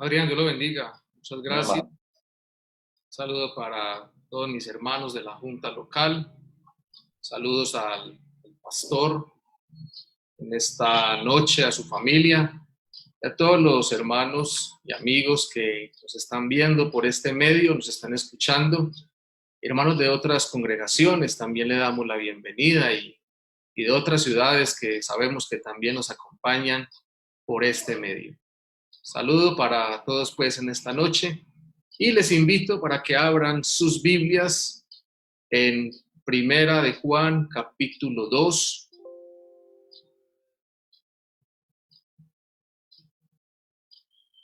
Adrián, Dios lo bendiga. Muchas Mi gracias. hermano. Saludo para todos mis hermanos de la Junta Local. Saludos al pastor en esta noche, a su familia, y a todos los hermanos y amigos que nos están viendo por este medio, nos están escuchando. Hermanos de otras congregaciones, también le damos la bienvenida y de otras ciudades que sabemos que también nos acompañan por este medio. Saludo para todos pues en esta noche y les invito para que abran sus Biblias en Primera de Juan, capítulo 2.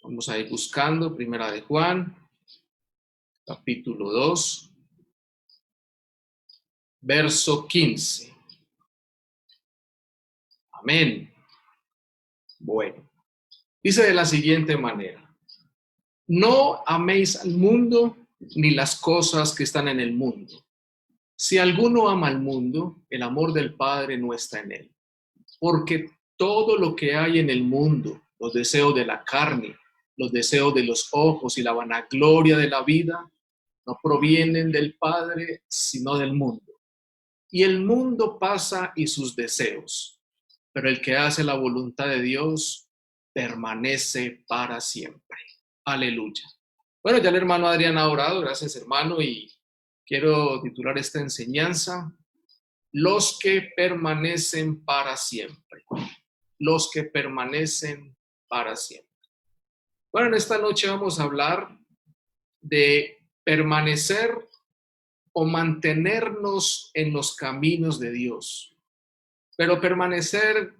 Vamos a ir buscando Primera de Juan, capítulo 2, verso 15. Amén. Bueno, dice de la siguiente manera: no améis al mundo ni las cosas que están en el mundo. Si alguno ama al mundo, el amor del Padre no está en él. Porque todo lo que hay en el mundo, los deseos de la carne, los deseos de los ojos y la vanagloria de la vida, no provienen del Padre, sino del mundo. Y el mundo pasa y sus deseos, pero el que hace la voluntad de Dios permanece para siempre. Aleluya. Bueno, ya el hermano Adrián ha orado, gracias hermano, y quiero titular esta enseñanza: los que permanecen para siempre. Los que permanecen para siempre. Bueno, en esta noche vamos a hablar de permanecer o mantenernos en los caminos de Dios, pero permanecer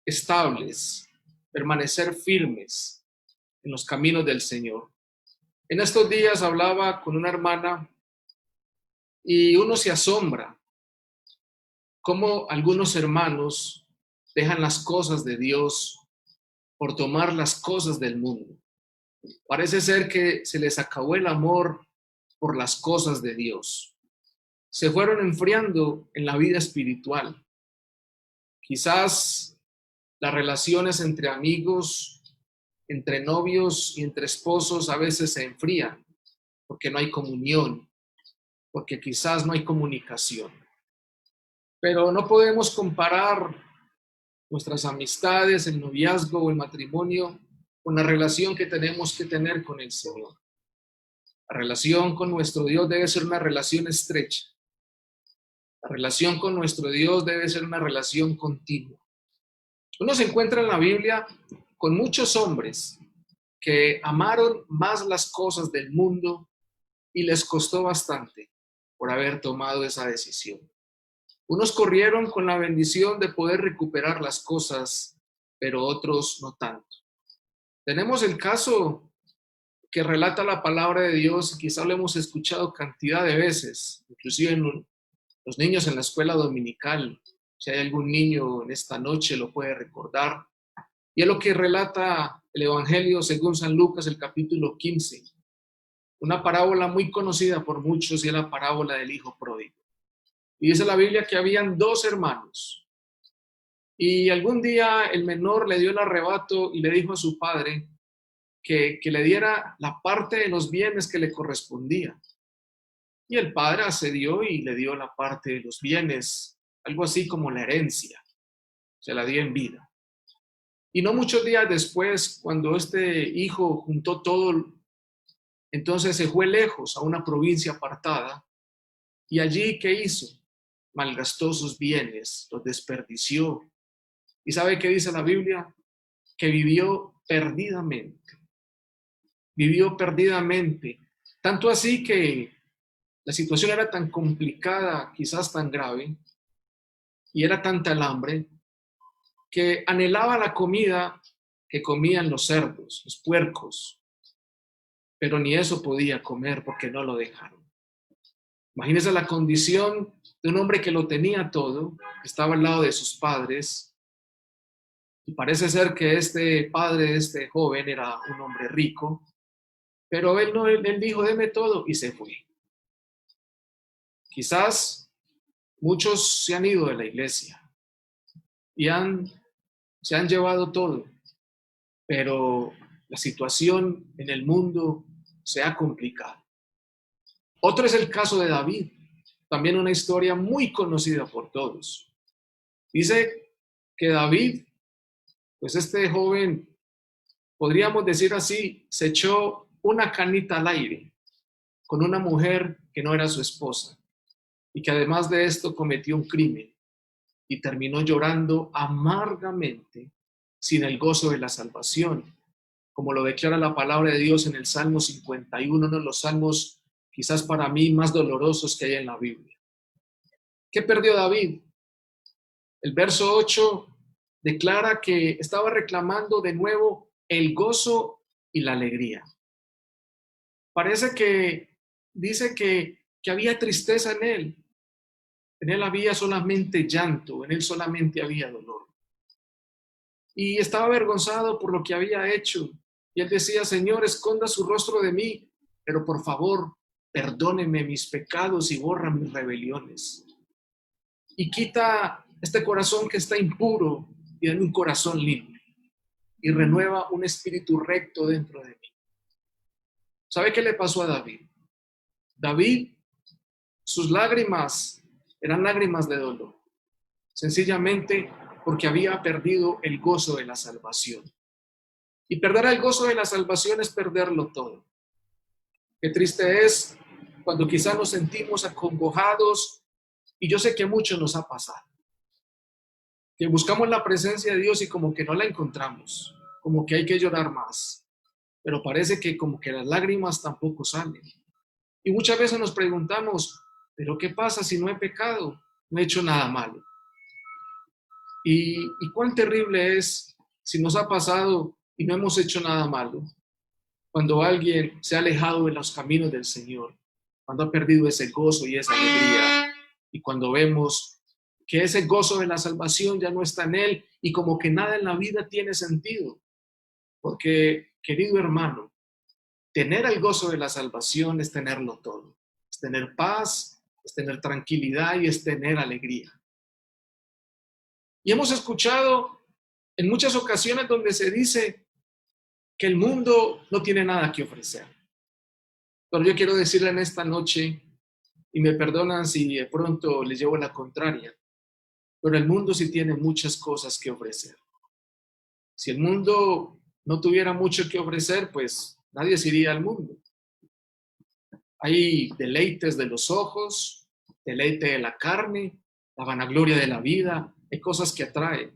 estables, permanecer firmes en los caminos del Señor. En estos días hablaba con una hermana y uno se asombra cómo algunos hermanos dejan las cosas de Dios por tomar las cosas del mundo. Parece ser que se les acabó el amor por las cosas de Dios. Se fueron enfriando en la vida espiritual. Quizás las relaciones entre amigos, entre novios y entre esposos a veces se enfrían porque no hay comunión, porque quizás no hay comunicación. Pero no podemos comparar nuestras amistades, el noviazgo o el matrimonio con la relación que tenemos que tener con el Señor. La relación con nuestro Dios debe ser una relación estrecha. La relación con nuestro Dios debe ser una relación continua. Uno se encuentra en la Biblia con muchos hombres que amaron más las cosas del mundo y les costó bastante por haber tomado esa decisión. Unos corrieron con la bendición de poder recuperar las cosas, pero otros no tanto. Tenemos el caso que relata la palabra de Dios, quizá lo hemos escuchado cantidad de veces, inclusive en los niños en la escuela dominical. Si hay algún niño en esta noche lo puede recordar. Y es lo que relata el Evangelio según San Lucas, el capítulo 15. Una parábola muy conocida por muchos y es la parábola del hijo pródigo. Y dice la Biblia que habían dos hermanos. Y algún día el menor le dio el arrebato y le dijo a su padre que le diera la parte de los bienes que le correspondía. Y el padre accedió y le dio la parte de los bienes, algo así como la herencia. Se la dio en vida. Y no muchos días después, cuando este hijo juntó todo, entonces se fue lejos a una provincia apartada. Y allí, ¿qué hizo? Malgastó sus bienes, los desperdició. ¿Y sabe qué dice la Biblia? Que vivió perdidamente. Vivió perdidamente. Tanto así que la situación era tan complicada, quizás tan grave, y era tanta el hambre, que anhelaba la comida que comían los cerdos, los puercos, pero ni eso podía comer porque no lo dejaron. Imagínense la condición de un hombre que lo tenía todo, que estaba al lado de sus padres, y parece ser que este padre de este joven era un hombre rico, pero él dijo, deme todo, y se fue. Quizás muchos se han ido de la iglesia y se han llevado todo, pero la situación en el mundo se ha complicado. Otro es el caso de David, también una historia muy conocida por todos. Dice que David, pues este joven, podríamos decir así, se echó una canita al aire con una mujer que no era su esposa y que además de esto cometió un crimen y terminó llorando amargamente sin el gozo de la salvación, como lo declara la palabra de Dios en el Salmo 51, uno de los salmos quizás para mí más dolorosos que hay en la Biblia. ¿Qué perdió David? El verso 8 declara que estaba reclamando de nuevo el gozo y la alegría. Parece que dice que había tristeza en él. En él había solamente llanto, en él solamente había dolor. Y estaba avergonzado por lo que había hecho. Y él decía, Señor, esconda su rostro de mí, pero por favor, perdóneme mis pecados y borra mis rebeliones. Y quita este corazón que está impuro y dame un corazón limpio. Y renueva un espíritu recto dentro de mí. ¿Sabe qué le pasó a David? David, sus lágrimas eran lágrimas de dolor. Sencillamente porque había perdido el gozo de la salvación. Y perder el gozo de la salvación es perderlo todo. Qué triste es cuando quizás nos sentimos acongojados, y yo sé que a muchos nos ha pasado, que buscamos la presencia de Dios y como que no la encontramos, como que hay que llorar más, pero parece que como que las lágrimas tampoco salen. Y muchas veces nos preguntamos, ¿pero qué pasa si no he pecado? No he hecho nada malo. Y cuán terrible es si nos ha pasado y no hemos hecho nada malo, cuando alguien se ha alejado de los caminos del Señor, cuando ha perdido ese gozo y esa alegría, y cuando vemos que ese gozo de la salvación ya no está en él y como que nada en la vida tiene sentido. Porque, querido hermano, tener el gozo de la salvación es tenerlo todo, es tener paz, es tener tranquilidad y es tener alegría. Y hemos escuchado en muchas ocasiones donde se dice que el mundo no tiene nada que ofrecer. Pero yo quiero decirle en esta noche, y me perdonan si de pronto les llevo la contraria, pero el mundo sí tiene muchas cosas que ofrecer. Si el mundo no tuviera mucho que ofrecer, pues nadie se iría al mundo. Hay deleites de los ojos, deleite de la carne, la vanagloria de la vida, hay cosas que atraen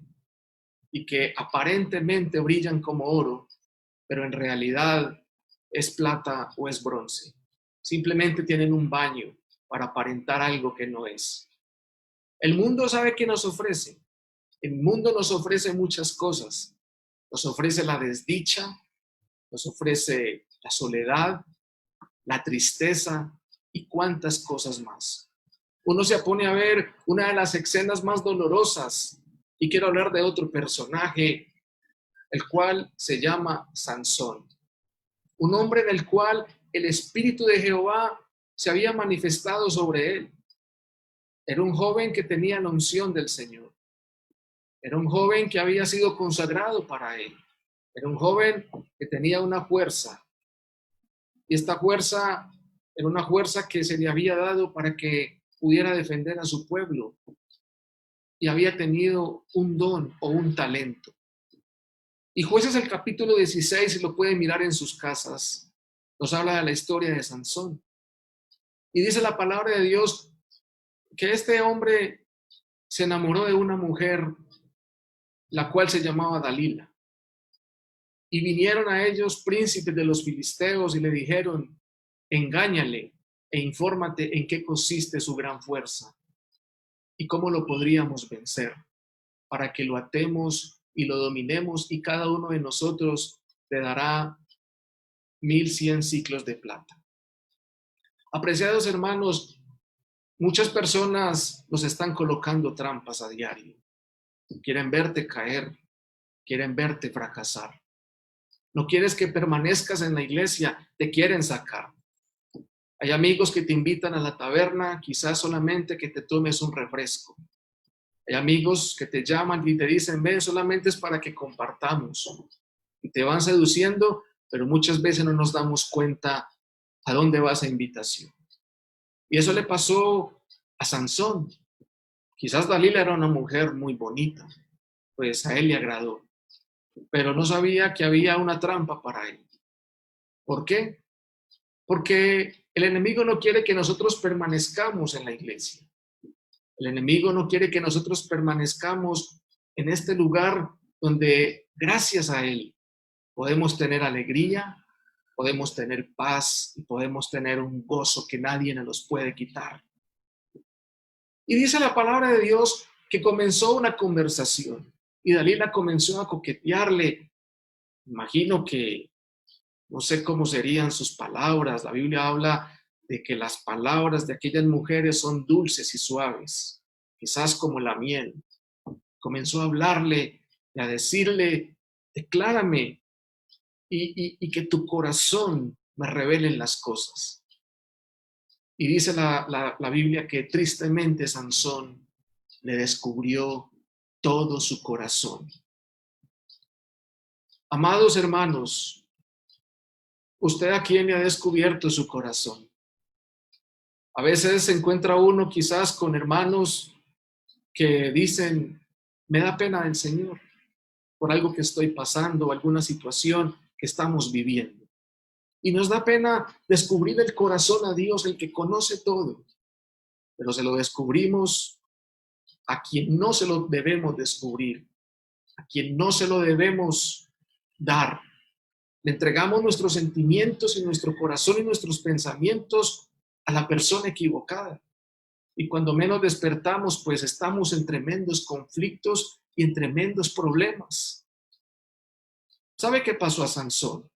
y que aparentemente brillan como oro, pero en realidad es plata o es bronce. Simplemente tienen un baño para aparentar algo que no es. El mundo sabe qué nos ofrece. El mundo nos ofrece muchas cosas. Nos ofrece la desdicha, nos ofrece la soledad, la tristeza y cuántas cosas más. Uno se pone a ver una de las escenas más dolorosas y quiero hablar de otro personaje, el cual se llama Sansón. Un hombre en el cual el Espíritu de Jehová se había manifestado sobre él. Era un joven que tenía la unción del Señor. Era un joven que había sido consagrado para él. Era un joven que tenía una fuerza. Y esta fuerza era una fuerza que se le había dado para que pudiera defender a su pueblo. Y había tenido un don o un talento. Y Jueces el capítulo 16, si lo pueden mirar en sus casas, nos habla de la historia de Sansón. Y dice la palabra de Dios que este hombre se enamoró de una mujer, la cual se llamaba Dalila. Y vinieron a ellos príncipes de los filisteos y le dijeron, engáñale e infórmate en qué consiste su gran fuerza y cómo lo podríamos vencer, para que lo atemos y lo dominemos y cada uno de nosotros le dará 1100 ciclos de plata. Apreciados hermanos, muchas personas nos están colocando trampas a diario. Quieren verte caer, quieren verte fracasar. No quieres que permanezcas en la iglesia, te quieren sacar. Hay amigos que te invitan a la taberna, quizás solamente que te tomes un refresco. Hay amigos que te llaman y te dicen, ven, solamente es para que compartamos. Y te van seduciendo pero muchas veces no nos damos cuenta a dónde va esa invitación. Y eso le pasó a Sansón. Quizás Dalila era una mujer muy bonita, pues a él le agradó, pero no sabía que había una trampa para él. ¿Por qué? Porque el enemigo no quiere que nosotros permanezcamos en la iglesia. El enemigo no quiere que nosotros permanezcamos en este lugar donde, gracias a él, podemos tener alegría, podemos tener paz y podemos tener un gozo que nadie nos los puede quitar. Y dice la palabra de Dios que comenzó una conversación y Dalila comenzó a coquetearle. Imagino que no sé cómo serían sus palabras. La Biblia habla de que las palabras de aquellas mujeres son dulces y suaves, quizás como la miel. Comenzó a hablarle y a decirle, declárame y que tu corazón me revele las cosas. Y dice la Biblia que tristemente Sansón le descubrió todo su corazón. Amados hermanos, ¿usted a quién le ha descubierto su corazón? A veces se encuentra uno quizás con hermanos que dicen, me da pena del Señor por algo que estoy pasando, alguna situación que estamos viviendo. Y nos da pena descubrir el corazón a Dios, el que conoce todo, pero se lo descubrimos a quien no se lo debemos descubrir, a quien no se lo debemos dar. Le entregamos nuestros sentimientos y nuestro corazón y nuestros pensamientos a la persona equivocada. Y cuando menos despertamos, pues estamos en tremendos conflictos y en tremendos problemas. ¿Sabe qué pasó a Sansón?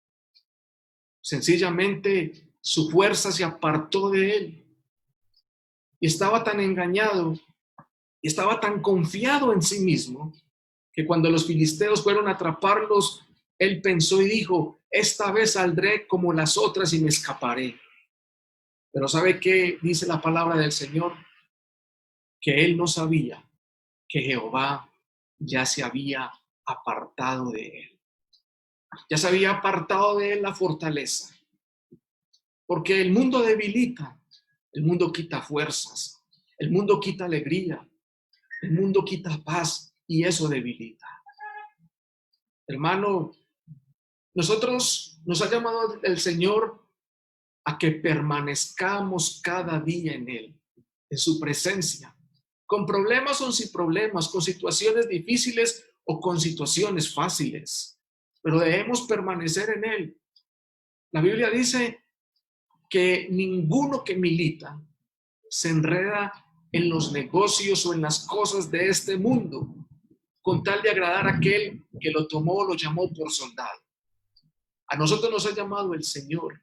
Sencillamente su fuerza se apartó de él. Y estaba tan engañado, y estaba tan confiado en sí mismo, que cuando los filisteos fueron a atraparlos, él pensó y dijo, esta vez saldré como las otras y me escaparé. Pero ¿sabe qué dice la palabra del Señor? Que él no sabía que Jehová ya se había apartado de él. Ya se había apartado de él la fortaleza. Porque el mundo debilita, el mundo quita fuerzas, el mundo quita alegría, el mundo quita paz y eso debilita. Hermano, nosotros nos ha llamado el Señor a que permanezcamos cada día en Él, en su presencia, con problemas o sin problemas, con situaciones difíciles o con situaciones fáciles, pero debemos permanecer en Él. La Biblia dice que ninguno que milita se enreda en los negocios o en las cosas de este mundo, con tal de agradar a aquel que lo tomó o lo llamó por soldado. A nosotros nos ha llamado el Señor.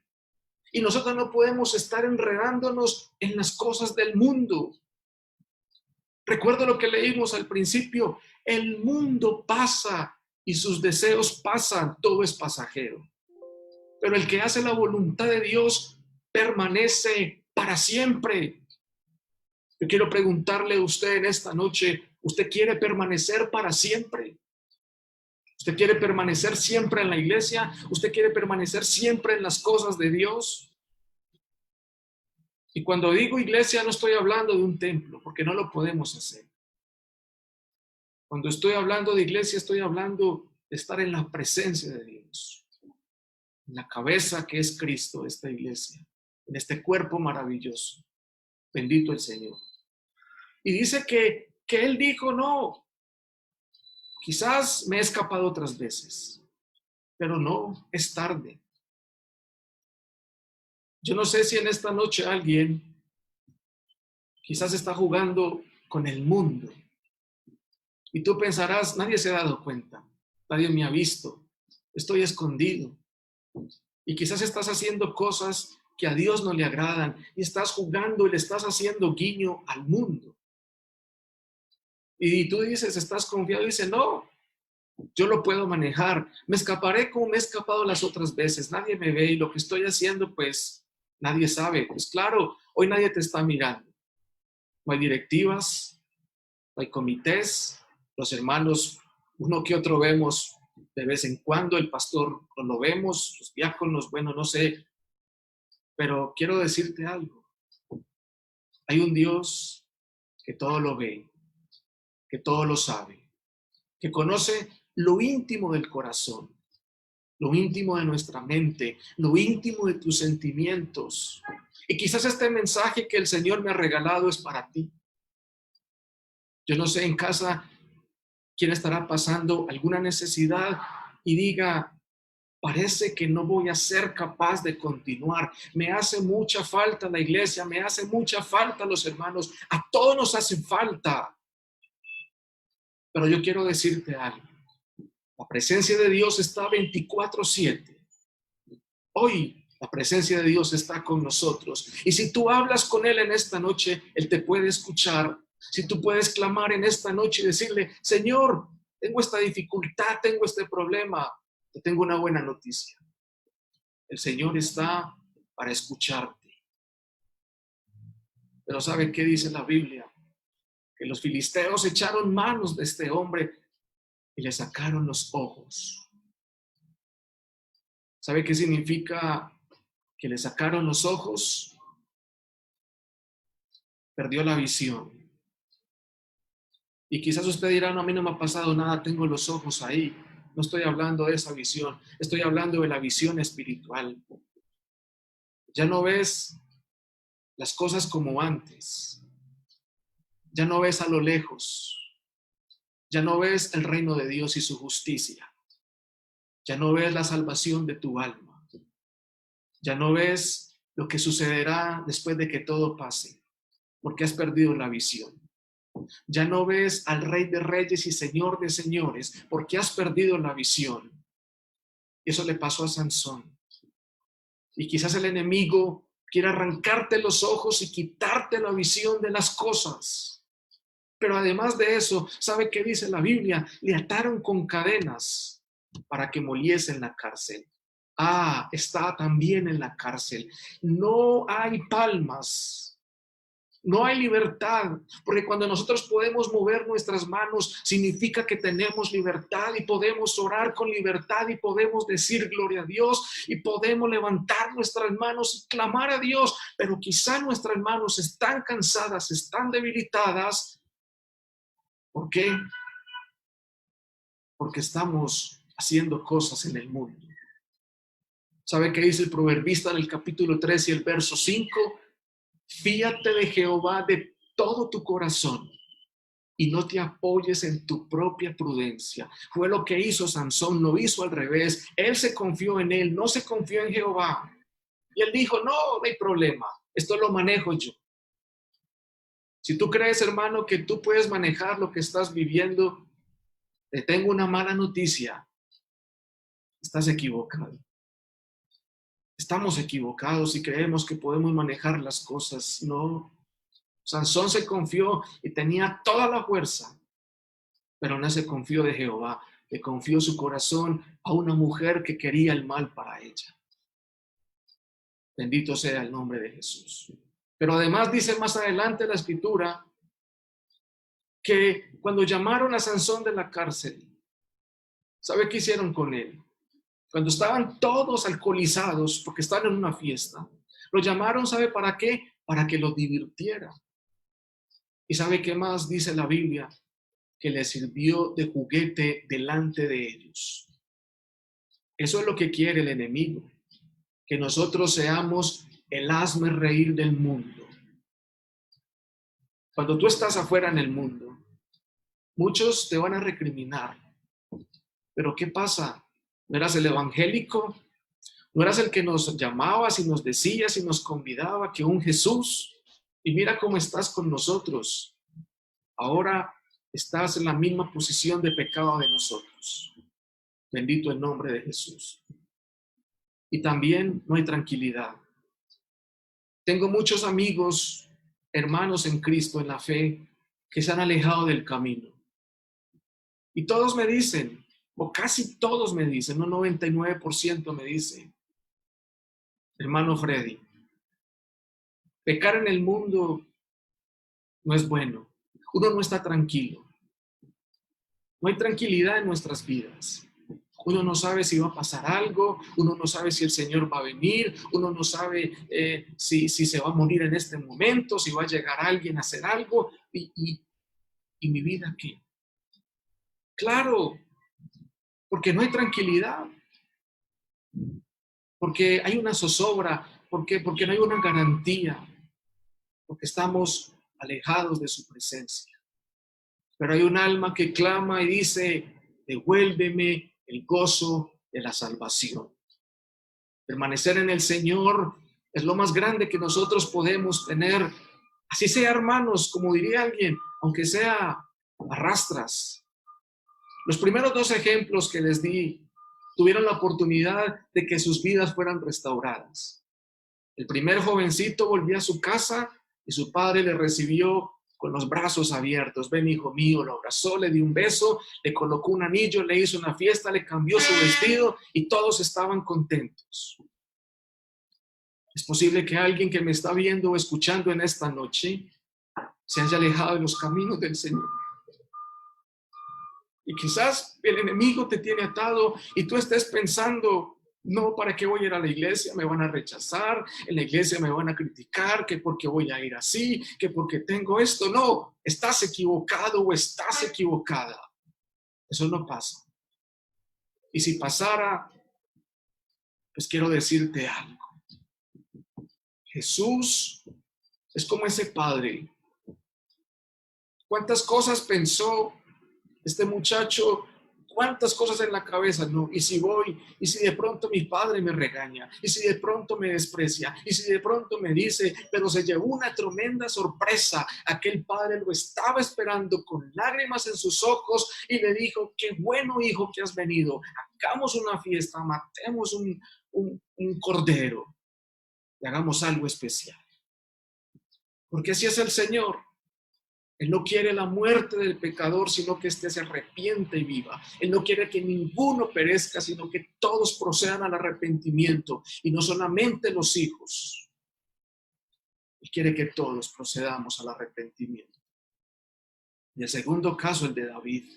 Y nosotros no podemos estar enredándonos en las cosas del mundo. Recuerdo lo que leímos al principio. El mundo pasa y sus deseos pasan. Todo es pasajero. Pero el que hace la voluntad de Dios permanece para siempre. Yo quiero preguntarle a usted en esta noche, ¿usted quiere permanecer para siempre? ¿Usted quiere permanecer siempre en la iglesia? ¿Usted quiere permanecer siempre en las cosas de Dios? Y cuando digo iglesia no estoy hablando de un templo, porque no lo podemos hacer. Cuando estoy hablando de iglesia estoy hablando de estar en la presencia de Dios, en la cabeza que es Cristo, esta iglesia, en este cuerpo maravilloso. Bendito el Señor. Y dice que él dijo, no, quizás me he escapado otras veces, pero no, es tarde. Yo no sé si en esta noche alguien quizás está jugando con el mundo. Y tú pensarás, nadie se ha dado cuenta, nadie me ha visto, estoy escondido. Y quizás estás haciendo cosas que a Dios no le agradan y estás jugando y le estás haciendo guiño al mundo. Y tú dices, estás confiado y dices, no, yo lo puedo manejar, me escaparé como me he escapado las otras veces, nadie me ve y lo que estoy haciendo pues nadie sabe. Pues claro, hoy nadie te está mirando, no hay directivas, no hay comités, los hermanos, uno que otro vemos De vez en cuando el pastor lo vemos, los diáconos, bueno, no sé, pero quiero decirte algo. Hay un Dios que todo lo ve, que todo lo sabe, que conoce lo íntimo del corazón, lo íntimo de nuestra mente, lo íntimo de tus sentimientos. Y quizás este mensaje que el Señor me ha regalado es para ti. Yo no sé en casa quién estará pasando alguna necesidad y diga, parece que no voy a ser capaz de continuar. Me hace mucha falta la iglesia, me hace mucha falta los hermanos. A todos nos hace falta. Pero yo quiero decirte algo. La presencia de Dios está 24/7. Hoy la presencia de Dios está con nosotros. Y si tú hablas con Él en esta noche, Él te puede escuchar. Si tú puedes clamar en esta noche y decirle, Señor, tengo esta dificultad, tengo este problema, te tengo una buena noticia. El Señor está para escucharte. Pero ¿sabe qué dice la Biblia? Que los filisteos echaron manos de este hombre y le sacaron los ojos. ¿Sabe qué significa que le sacaron los ojos? Perdió la visión. Y quizás usted dirá, no, a mí no me ha pasado nada, tengo los ojos ahí. No estoy hablando de esa visión, estoy hablando de la visión espiritual. Ya no ves las cosas como antes. Ya no ves a lo lejos. Ya no ves el reino de Dios y su justicia. Ya no ves la salvación de tu alma. Ya no ves lo que sucederá después de que todo pase, porque has perdido la visión. Ya no ves al Rey de Reyes y Señor de Señores, porque has perdido la visión. Eso le pasó a Sansón. Y quizás el enemigo quiere arrancarte los ojos y quitarte la visión de las cosas. Pero además de eso, ¿sabe qué dice la Biblia? Le ataron con cadenas para que moliese en la cárcel. Ah, está también en la cárcel. No hay palmas. No hay libertad, porque cuando nosotros podemos mover nuestras manos, significa que tenemos libertad y podemos orar con libertad y podemos decir gloria a Dios y podemos levantar nuestras manos y clamar a Dios, pero quizá nuestras manos están cansadas, están debilitadas. ¿Por qué? Porque estamos haciendo cosas en el mundo. ¿Sabe qué dice el proverbista en el capítulo 3 y el verso 5? Fíate de Jehová de todo tu corazón y no te apoyes en tu propia prudencia. Fue lo que hizo Sansón, no hizo al revés. Él se confió en él, no se confió en Jehová. Y él dijo, no hay problema, esto lo manejo yo. Si tú crees, hermano, que tú puedes manejar lo que estás viviendo, te tengo una mala noticia. Estás equivocado. Estamos equivocados y creemos que podemos manejar las cosas. No. Sansón se confió y tenía toda la fuerza, pero no se confió de Jehová. Le confió su corazón a una mujer que quería el mal para ella. Bendito sea el nombre de Jesús. Pero además dice más adelante la escritura que cuando llamaron a Sansón de la cárcel, ¿sabe qué hicieron con él? Cuando estaban todos alcoholizados porque estaban en una fiesta, lo llamaron, ¿sabe para qué? Para que lo divirtiera. ¿Y sabe qué más dice la Biblia? Que le sirvió de juguete delante de ellos. Eso es lo que quiere el enemigo, que nosotros seamos el hazme reír del mundo. Cuando tú estás afuera en el mundo, muchos te van a recriminar. Pero ¿qué pasa? ¿No eras el evangélico? ¿No eras el que nos llamabas y nos decías y nos convidaba que un Jesús? Y mira cómo estás con nosotros. Ahora estás en la misma posición de pecado de nosotros. Bendito el nombre de Jesús. Y también no hay tranquilidad. Tengo muchos amigos, hermanos en Cristo, en la fe, que se han alejado del camino. Y todos me dicen, o casi todos me dicen, un 99% me dice, hermano Freddy, pecar en el mundo no es bueno. Uno no está tranquilo. No hay tranquilidad en nuestras vidas. Uno no sabe si va a pasar algo, uno no sabe si el Señor va a venir, uno no sabe si se va a morir en este momento, si va a llegar alguien a hacer algo. ¿Y mi vida qué? Claro, porque no hay tranquilidad, porque hay una zozobra, porque no hay una garantía, porque estamos alejados de su presencia. Pero hay un alma que clama y dice, devuélveme el gozo de la salvación. Permanecer en el Señor es lo más grande que nosotros podemos tener. Así sea, hermanos, como diría alguien, aunque sea arrastras. Los primeros dos ejemplos que les di tuvieron la oportunidad de que sus vidas fueran restauradas. El primer jovencito volvió a su casa y su padre le recibió con los brazos abiertos. Ven, hijo mío, lo abrazó, le dio un beso, le colocó un anillo, le hizo una fiesta, le cambió su vestido y todos estaban contentos. Es posible que alguien que me está viendo o escuchando en esta noche se haya alejado de los caminos del Señor. Y quizás el enemigo te tiene atado y tú estés pensando, no, ¿para qué voy a ir a la iglesia? Me van a rechazar, en la iglesia me van a criticar, que porque voy a ir así, que porque tengo esto. No, estás equivocado o estás equivocada. Eso no pasa. Y si pasara, pues quiero decirte algo. Jesús es como ese padre. ¿Cuántas cosas pensó este muchacho? ¿Cuántas cosas en la cabeza? No, y si voy, y si de pronto mi padre me regaña, y si de pronto me desprecia, y si de pronto me dice, pero se llevó una tremenda sorpresa. Aquel padre lo estaba esperando con lágrimas en sus ojos y le dijo, qué bueno hijo que has venido, hagamos una fiesta, matemos un cordero y hagamos algo especial. Porque así es el Señor. Él no quiere la muerte del pecador, sino que éste se arrepiente y viva. Él no quiere que ninguno perezca, sino que todos procedan al arrepentimiento. Y no solamente los hijos. Él quiere que todos procedamos al arrepentimiento. Y el segundo caso, el de David.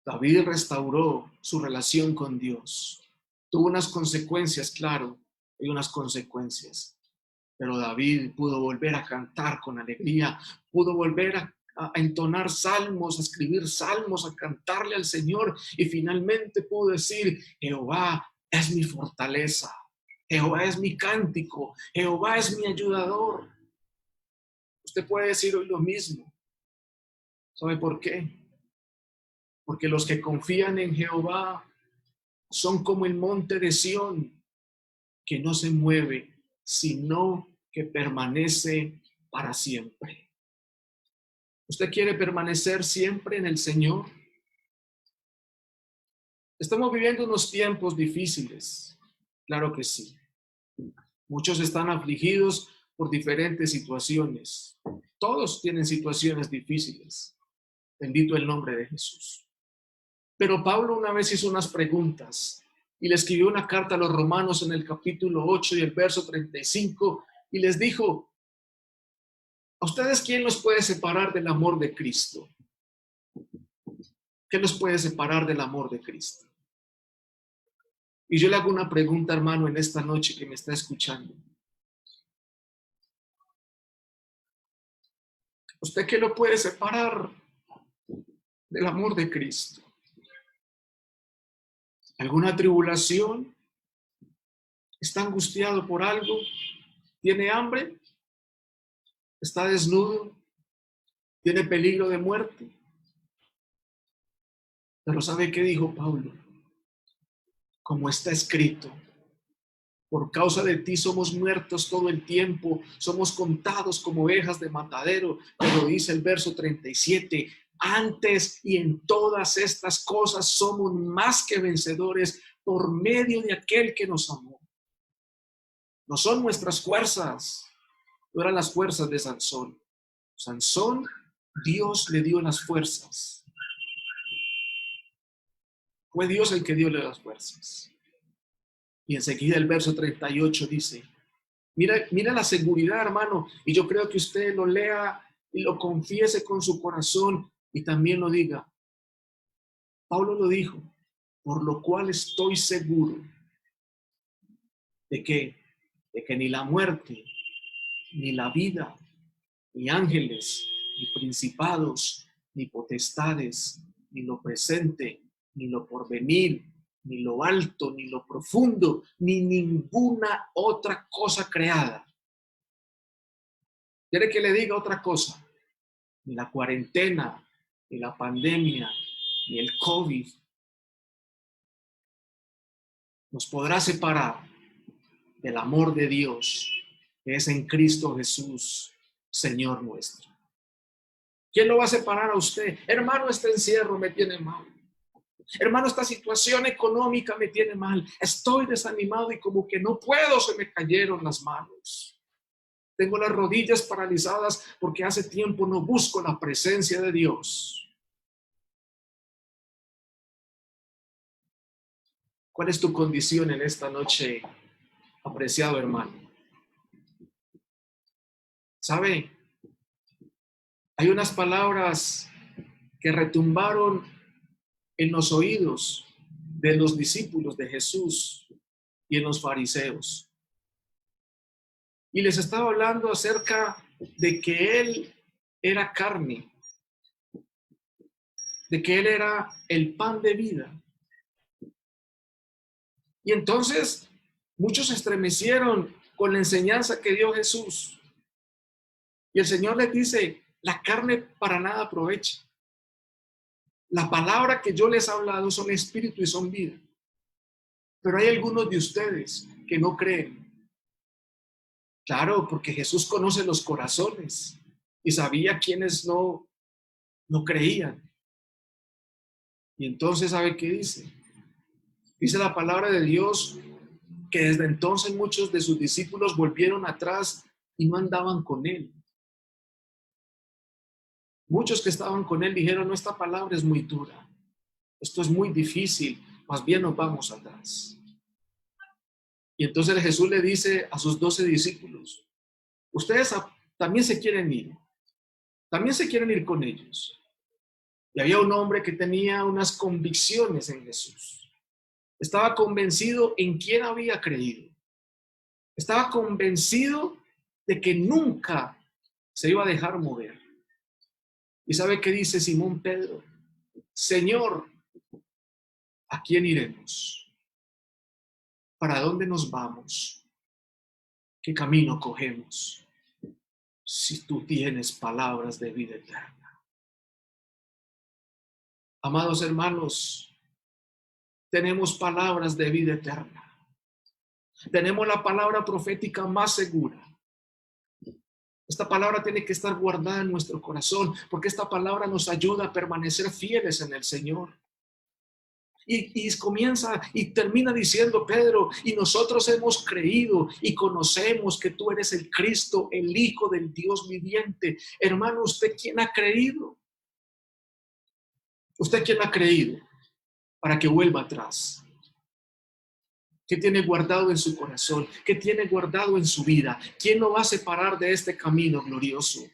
David restauró su relación con Dios. Tuvo unas consecuencias, claro, hay unas consecuencias. Pero David pudo volver a cantar con alegría, pudo volver a entonar salmos, a escribir salmos, a cantarle al Señor y finalmente pudo decir, Jehová es mi fortaleza, Jehová es mi cántico, Jehová es mi ayudador. Usted puede decir hoy lo mismo. ¿Sabe por qué? Porque los que confían en Jehová son como el monte de Sión, que no se mueve, sino que permanece para siempre. ¿Usted quiere permanecer siempre en el Señor? Estamos viviendo unos tiempos difíciles, claro que sí. Muchos están afligidos por diferentes situaciones. Todos tienen situaciones difíciles. Bendito el nombre de Jesús. Pero Pablo una vez hizo unas preguntas y le escribió una carta a los romanos en el capítulo 8 y el verso 35 y les dijo, ¿a ustedes quién los puede separar del amor de Cristo? ¿Qué los puede separar del amor de Cristo? Y yo le hago una pregunta, hermano, en esta noche que me está escuchando. ¿Usted qué lo puede separar del amor de Cristo? ¿Alguna tribulación? ¿Está angustiado por algo? ¿Tiene hambre? ¿Está desnudo? ¿Tiene peligro de muerte? Pero ¿sabe qué dijo Pablo? Como está escrito, por causa de ti somos muertos todo el tiempo, somos contados como ovejas de matadero, pero dice el verso 37, antes y en todas estas cosas somos más que vencedores por medio de aquel que nos amó. No son nuestras fuerzas, no eran las fuerzas de Sansón. Sansón, Dios le dio las fuerzas. Fue Dios el que dio las fuerzas. Y enseguida el verso 38 dice, mira la seguridad, hermano, y yo creo que usted lo lea y lo confiese con su corazón y también lo diga. Pablo lo dijo, por lo cual estoy seguro de que ni la muerte, ni la vida, ni ángeles, ni principados, ni potestades, ni lo presente, ni lo porvenir, ni lo alto, ni lo profundo, ni ninguna otra cosa creada. ¿Quiere que le diga otra cosa? Ni la cuarentena, ni la pandemia, ni el COVID nos podrá separar del amor de Dios que es en Cristo Jesús, Señor nuestro. ¿Quién lo va a separar a usted? Hermano, este encierro me tiene mal. Hermano, esta situación económica me tiene mal. Estoy desanimado y como que no puedo, se me cayeron las manos. Tengo las rodillas paralizadas porque hace tiempo no busco la presencia de Dios. ¿Cuál es tu condición en esta noche, apreciado hermano? ¿Sabe? Hay unas palabras que retumbaron en los oídos de los discípulos de Jesús y en los fariseos. Y les estaba hablando acerca de que Él era carne, de que Él era el pan de vida. Y entonces muchos se estremecieron con la enseñanza que dio Jesús. Y el Señor les dice, la carne para nada aprovecha. La palabra que yo les he hablado son espíritu y son vida. Pero hay algunos de ustedes que no creen. Claro, porque Jesús conoce los corazones y sabía quiénes no creían. Y entonces, ¿sabe qué dice? Dice la palabra de Dios que desde entonces muchos de sus discípulos volvieron atrás y no andaban con Él. Muchos que estaban con Él dijeron, no, esta palabra es muy dura. Esto es muy difícil, más bien nos vamos atrás. Y entonces Jesús le dice a sus 12 discípulos, ustedes también se quieren ir con ellos. Y había un hombre que tenía unas convicciones en Jesús. Estaba convencido en quién había creído. Estaba convencido de que nunca se iba a dejar mover. ¿Y sabe qué dice Simón Pedro? Señor, ¿a quién iremos? ¿Para dónde nos vamos? ¿Qué camino cogemos? Si tú tienes palabras de vida eterna. Amados hermanos, tenemos palabras de vida eterna. Tenemos la palabra profética más segura. Esta palabra tiene que estar guardada en nuestro corazón, porque esta palabra nos ayuda a permanecer fieles en el Señor. Y comienza y termina diciendo Pedro, y nosotros hemos creído y conocemos que tú eres el Cristo, el Hijo del Dios viviente. Hermano, ¿usted quién ha creído? ¿Usted quién ha creído? Para que vuelva atrás. ¿Qué tiene guardado en su corazón? ¿Qué tiene guardado en su vida? ¿Quién lo va a separar de este camino glorioso?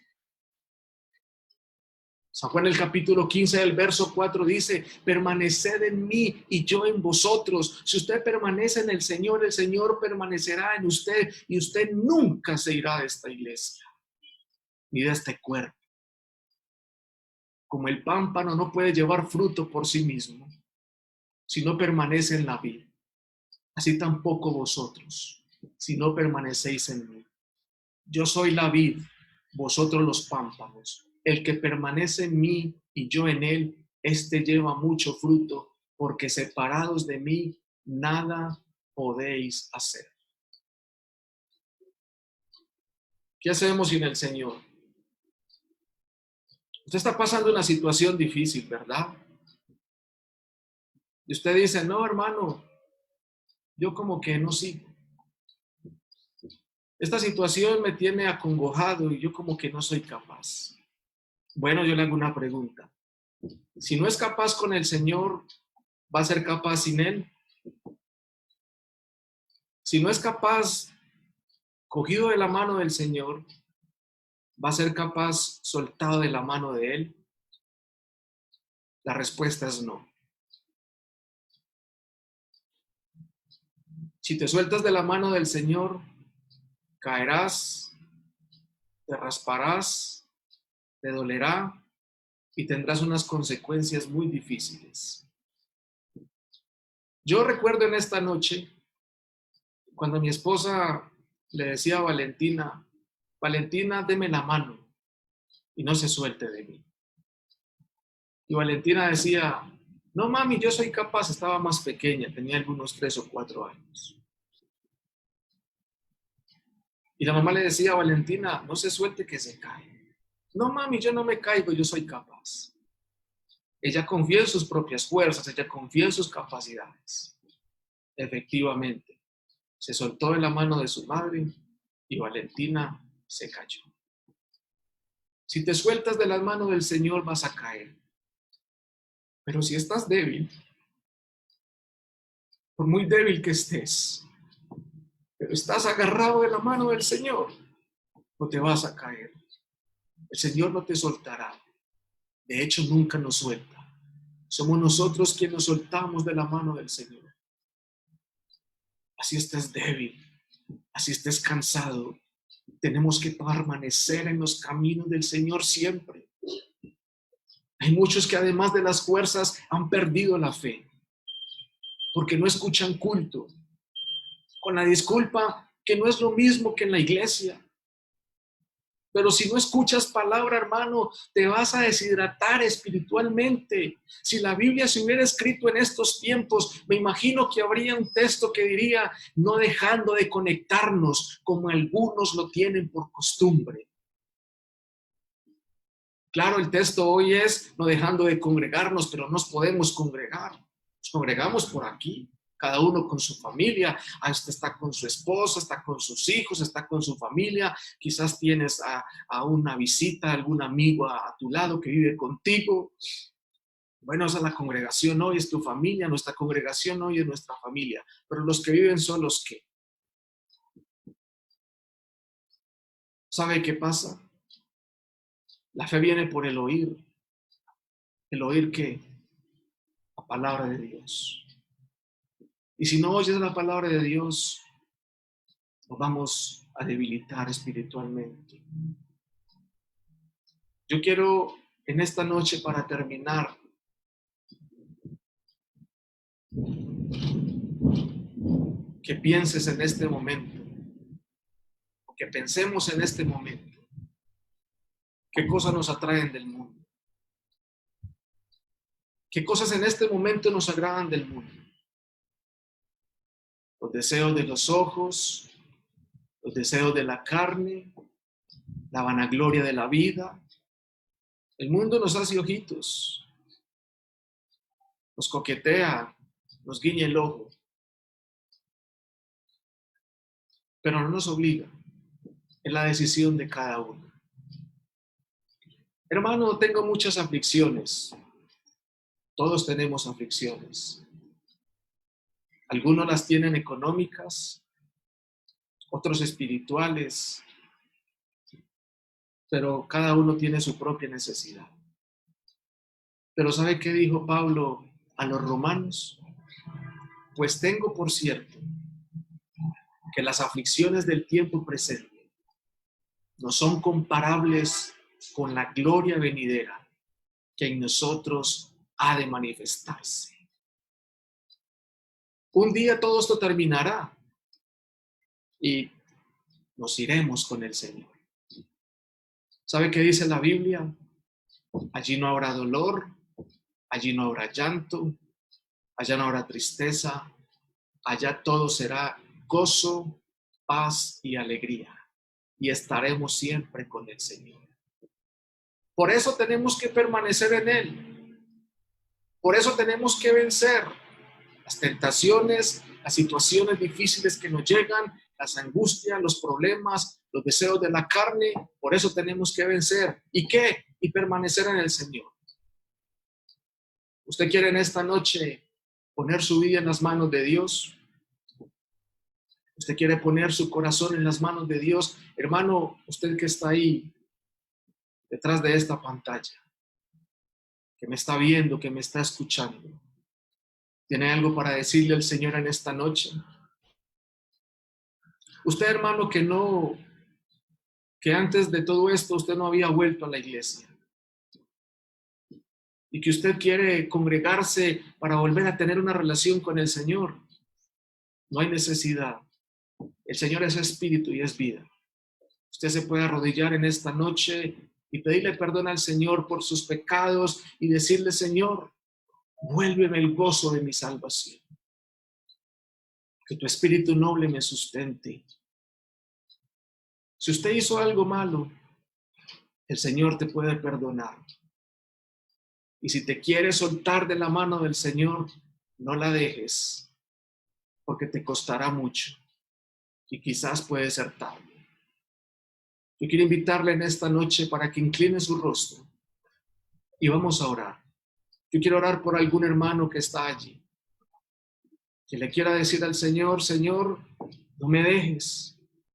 San Juan el capítulo 15 del verso 4 dice, permaneced en mí y yo en vosotros. Si usted permanece en el Señor permanecerá en usted y usted nunca se irá de esta iglesia ni de este cuerpo. Como el pámpano no puede llevar fruto por sí mismo, si no permanece en la vid, así tampoco vosotros, si no permanecéis en mí. Yo soy la vid, vosotros los pámpanos. El que permanece en mí y yo en él, éste lleva mucho fruto, porque separados de mí, nada podéis hacer. ¿Qué hacemos sin el Señor? Usted está pasando una situación difícil, ¿verdad? Y usted dice, no, hermano, yo como que no sigo. Esta situación me tiene acongojado y yo como que no soy capaz. Bueno, yo le hago una pregunta. Si no es capaz con el Señor, ¿va a ser capaz sin Él? Si no es capaz, cogido de la mano del Señor, ¿va a ser capaz soltado de la mano de Él? La respuesta es no. Si te sueltas de la mano del Señor, caerás, te rasparás, te dolerá y tendrás unas consecuencias muy difíciles. Yo recuerdo en esta noche, cuando mi esposa le decía a Valentina, Valentina, deme la mano y no se suelte de mí. Y Valentina decía, no mami, yo soy capaz, estaba más pequeña, tenía algunos 3 o 4 años. Y la mamá le decía a Valentina, no se suelte que se cae. No mami, yo no me caigo, yo soy capaz. Ella confía en sus propias fuerzas, ella confía en sus capacidades. Efectivamente, se soltó de la mano de su madre y Valentina se cayó. Si te sueltas de las manos del Señor vas a caer. Pero si estás débil, por muy débil que estés, pero estás agarrado de la mano del Señor, no te vas a caer. El Señor no te soltará. De hecho, nunca nos suelta. Somos nosotros quienes nos soltamos de la mano del Señor. Así estés débil, así estés cansado, tenemos que permanecer en los caminos del Señor siempre. Hay muchos que además de las fuerzas han perdido la fe, porque no escuchan culto, con la disculpa que no es lo mismo que en la iglesia. Pero si no escuchas palabra, hermano, te vas a deshidratar espiritualmente. Si la Biblia se hubiera escrito en estos tiempos, me imagino que habría un texto que diría, no dejando de conectarnos como algunos lo tienen por costumbre. Claro, el texto hoy es no dejando de congregarnos, pero nos podemos congregar. Nos congregamos por aquí, cada uno con su familia. Usted está con su esposa, está con sus hijos, está con su familia. Quizás tienes a una visita, algún amigo a tu lado que vive contigo. Bueno, esa es la congregación hoy, es tu familia. Nuestra congregación hoy es nuestra familia. Pero los que viven son los que. ¿Sabe qué pasa? La fe viene por el oír. ¿El oír qué? La palabra de Dios. Y si no oyes la palabra de Dios, nos vamos a debilitar espiritualmente. Yo quiero en esta noche, para terminar, que pienses en este momento, que pensemos en este momento, qué cosas nos atraen del mundo, qué cosas en este momento nos agradan del mundo. Los deseos de los ojos, los deseos de la carne, la vanagloria de la vida. El mundo nos hace ojitos, nos coquetea, nos guiña el ojo, pero no nos obliga. Es la decisión de cada uno. Hermano, tengo muchas aflicciones. Todos tenemos aflicciones. Algunos las tienen económicas, otros espirituales, pero cada uno tiene su propia necesidad. Pero ¿sabe qué dijo Pablo a los romanos? Pues tengo por cierto que las aflicciones del tiempo presente no son comparables con la gloria venidera que en nosotros ha de manifestarse. Un día todo esto terminará y nos iremos con el Señor. ¿Sabe qué dice la Biblia? Allí no habrá dolor, allí no habrá llanto, allá no habrá tristeza, allá todo será gozo, paz y alegría. Y estaremos siempre con el Señor. Por eso tenemos que permanecer en Él. Por eso tenemos que vencer las tentaciones, las situaciones difíciles que nos llegan, las angustias, los problemas, los deseos de la carne. Por eso tenemos que vencer. ¿Y qué? Y permanecer en el Señor. ¿Usted quiere en esta noche poner su vida en las manos de Dios? ¿Usted quiere poner su corazón en las manos de Dios? Hermano, usted que está ahí detrás de esta pantalla, que me está viendo, que me está escuchando, ¿tiene algo para decirle al Señor en esta noche? Usted, hermano, que antes de todo esto usted no había vuelto a la iglesia y que usted quiere congregarse para volver a tener una relación con el Señor, no hay necesidad. El Señor es espíritu y es vida. Usted se puede arrodillar en esta noche y pedirle perdón al Señor por sus pecados y decirle: Señor, vuélveme el gozo de mi salvación. Que tu espíritu noble me sustente. Si usted hizo algo malo, el Señor te puede perdonar. Y si te quieres soltar de la mano del Señor, no la dejes, porque te costará mucho y quizás puede ser tarde. Yo quiero invitarle en esta noche para que incline su rostro y vamos a orar. Yo quiero orar por algún hermano que está allí, que le quiera decir al Señor: Señor, no me dejes.